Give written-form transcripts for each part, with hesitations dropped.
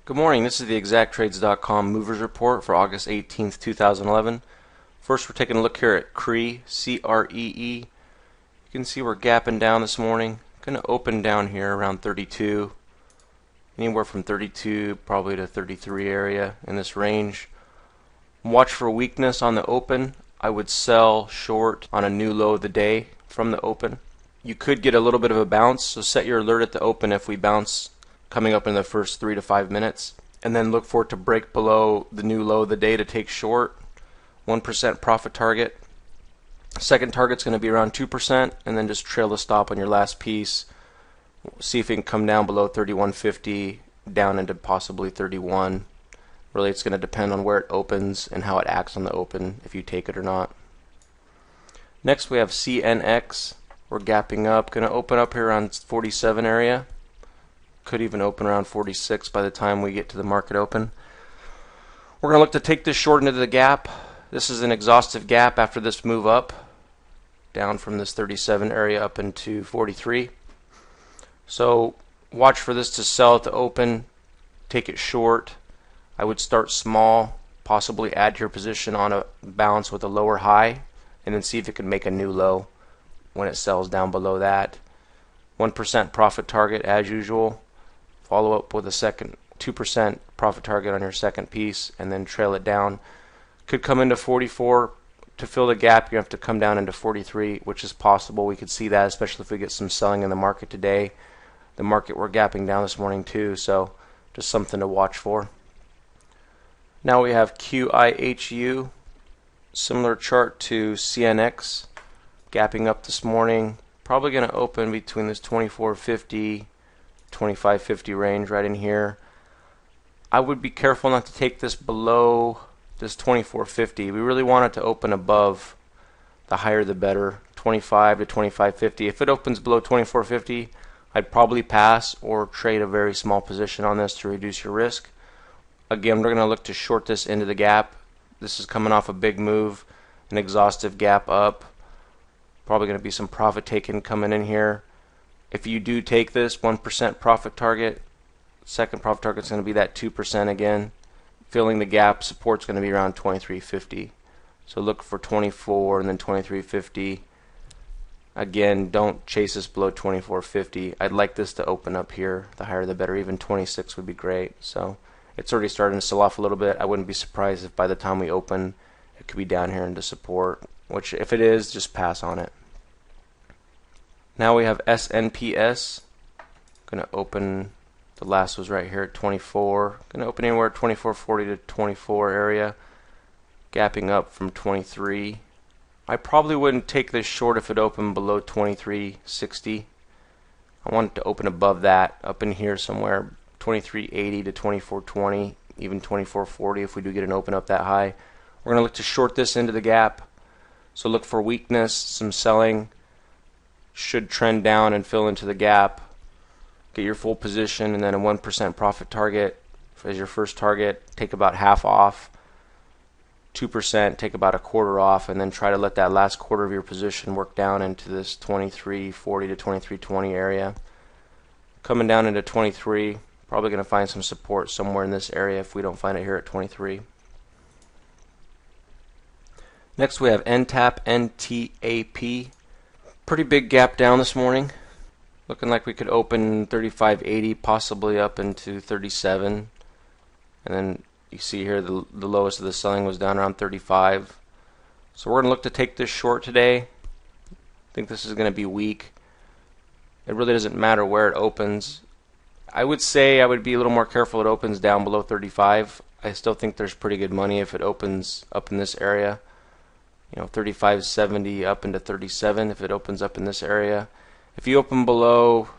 Good morning, this is the exacttrades.com movers report for August 18th, 2011. First we're taking a look here at CREE, C-R-E-E. You can see we're gapping down this morning. Going to open down here around 32, anywhere from 32 probably to 33 area in this range. Watch for weakness on the open. I would sell short on a new low of the day from the open. You could get a little bit of a bounce, so set your alert at the open if we bounce coming up in the first 3 to 5 minutes, and then look for it to break below the new low of the day to take short. 1% profit target. Second target's going to be around 2%, and then just trail the stop on your last piece. See if it can come down below 31.50, down into possibly 31. Really, it's going to depend on where it opens and how it acts on the open, if you take it or not. Next we have CNX. We're gapping up. Going to open up here around 47 area. Could even open around 46 by the time we get to the market open. We're going to look to take this short into the gap. This is an exhaustive gap after this move up, down from this 37 area up into 43. So watch for this to sell at the open, take it short. I would start small, possibly add to your position on a bounce with a lower high, and then see if it can make a new low when it sells down below that. 1% profit target as usual. Follow up with a second 2% profit target on your second piece, and then trail it down. Could come into 44 to fill the gap. You have to come down into 43, which is possible. We could see that, especially if we get some selling in the market today. The market we're gapping down this morning too, so just something to watch for. Now we have QIHU, similar chart to CNX, gapping up this morning. Probably going to open between this 24.50 25.50 range right in here. I would be careful not to take this below this 24.50. We really want it to open above, the higher the better, 25 to 25.50. If it opens below 24.50, I'd probably pass or trade a very small position on this to reduce your risk. Again, we're going to look to short this into the gap. This is coming off a big move, an exhaustive gap up. Probably going to be some profit taken coming in here. If you do take this 1% profit target, second profit target is going to be that 2% again. Filling the gap, support's going to be around 23.50. So look for 24 and then 23.50. Again, don't chase this below 24.50. I'd like this to open up here. The higher the better. Even 26 would be great. So it's already starting to sell off a little bit. I wouldn't be surprised if by the time we open, it could be down here into support. Which, if it is, just pass on it. Now we have SNPS. Going to open, the last was right here at 24. Going to open anywhere at 24.40 to 24 area. Gapping up from 23. I probably wouldn't take this short if it opened below 23.60. I want it to open above that, up in here somewhere, 23.80 to 24.20, even 24.40 if we do get an open up that high. We're going to look to short this into the gap. So look for weakness, some selling. Should trend down and fill into the gap. Get your full position and then a 1% profit target as your first target. Take about half off. 2%, take about a quarter off, and then try to let that last quarter of your position work down into this 23.40 to 23.20 area. Coming down into 23, probably going to find some support somewhere in this area if we don't find it here at 23. Next we have NTAP, NTAP. Pretty big gap down this morning. Looking like we could open 35.80, possibly up into 37. And then you see here the lowest of the selling was down around 35. So we're going to look to take this short today. I think this is going to be weak. It really doesn't matter where it opens. I would say I would be a little more careful if it opens down below 35. I still think there's pretty good money if it opens up in this area. 35.70 up into 37 if it opens up in this area. If you open below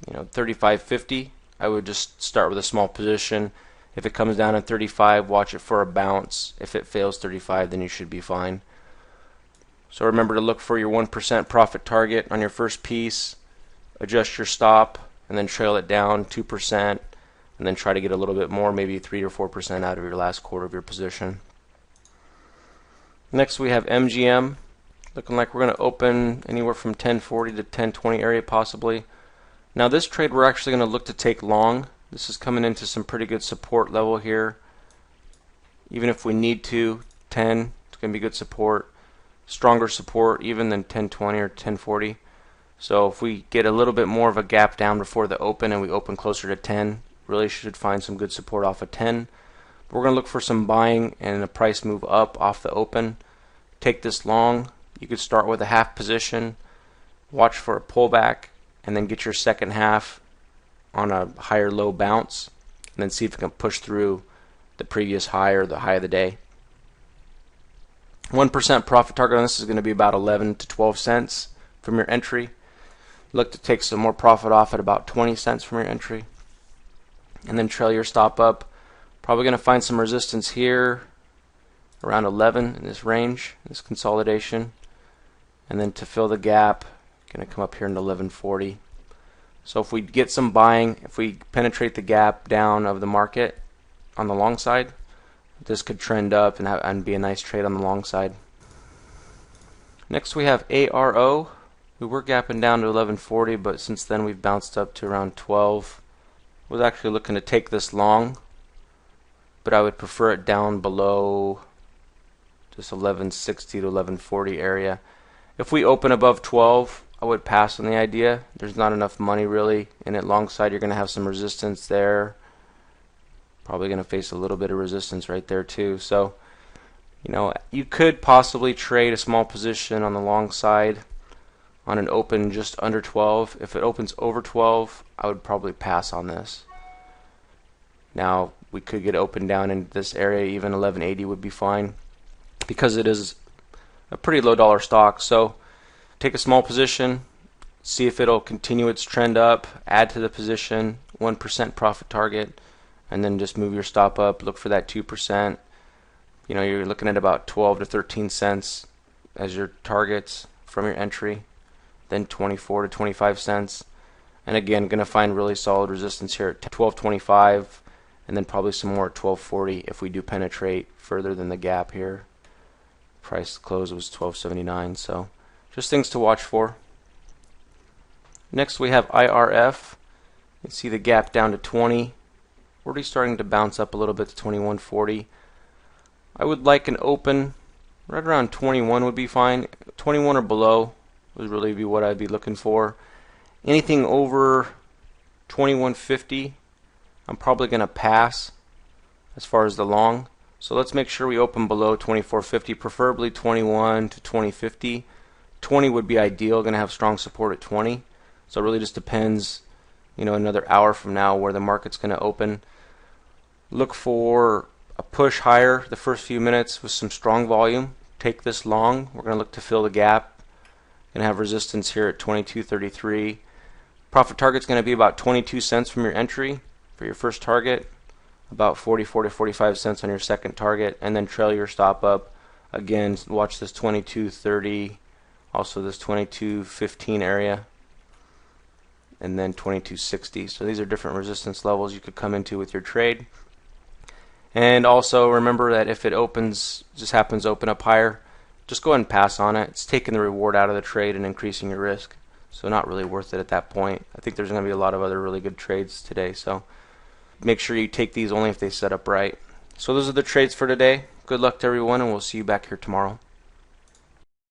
35.50, I would just start with a small position. If it comes down at 35, watch it for a bounce. If it fails 35, then you should be fine. So remember to look for your 1% profit target on your first piece, adjust your stop, and then trail it down 2%, and then try to get a little bit more, maybe 3 or 4% out of your last quarter of your position. Next we have MGM. Looking like we're going to open anywhere from 1040 to 1020 area possibly. Now this trade we're actually going to look to take long. This is coming into some pretty good support level here. Even if we need to, 10, it's going to be good support. Stronger support even than 1020 or 1040. So if we get a little bit more of a gap down before the open and we open closer to 10, really should find some good support off of 10. But we're going to look for some buying and a price move up off the open. Take this long. You could start with a half position, watch for a pullback, and then get your second half on a higher low bounce, and then see if it can push through the previous high or the high of the day. 1% profit target on this is going to be about 11 to 12 cents from your entry. Look to take some more profit off at about 20 cents from your entry, and then trail your stop up. Probably going to find some resistance here around 11 in this range, this consolidation, and then to fill the gap, going to come up here into 1140. So if we get some buying, if we penetrate the gap down of the market on the long side, this could trend up and be a nice trade on the long side. Next we have ARO. We were gapping down to 1140, but since then we've bounced up to around 12. I was actually looking to take this long, but I would prefer it down below this 1160 to 1140 area. If we open above 12, I would pass on the idea. There's not enough money really in it long side. You're going to have some resistance there. Probably going to face a little bit of resistance right there too. So, you could possibly trade a small position on the long side on an open just under 12. If it opens over 12, I would probably pass on this. Now, we could get open down in this area, even 1180 would be fine, because it is a pretty low dollar stock. So take a small position, see if it'll continue its trend up, add to the position, 1% profit target, and then just move your stop up, look for that 2%. You're looking at about 12 to 13 cents as your targets from your entry, then 24 to 25 cents. And again, going to find really solid resistance here at 12.25, and then probably some more at 12.40 if we do penetrate further than the gap here. Price close was 12.79, so just things to watch for. Next we have IRF. You can see the gap down to 20. We're already starting to bounce up a little bit to 21.40. I would like an open right around 21 would be fine. 21 or below would really be what I'd be looking for. Anything over 21.50, I'm probably going to pass as far as the long. So let's make sure we open below 24.50, preferably 21 to 20.50. 20 would be ideal, going to have strong support at 20. So it really just depends, another hour from now where the market's going to open. Look for a push higher the first few minutes with some strong volume. Take this long. We're going to look to fill the gap. Going to have resistance here at 22.33. Profit target's going to be about 22 cents from your entry for your first target, about 44 to 45 cents on your second target, and then trail your stop up. Again, watch this 22.30, also this 22.15 area, and then 22.60. So these are different resistance levels you could come into with your trade. And also remember that if it just happens to open up higher, just go ahead and pass on it. It's taking the reward out of the trade and increasing your risk. So not really worth it at that point. I think there's going to be a lot of other really good trades today. So make sure you take these only if they set up right. So those are the trades for today. Good luck to everyone, and we'll see you back here tomorrow.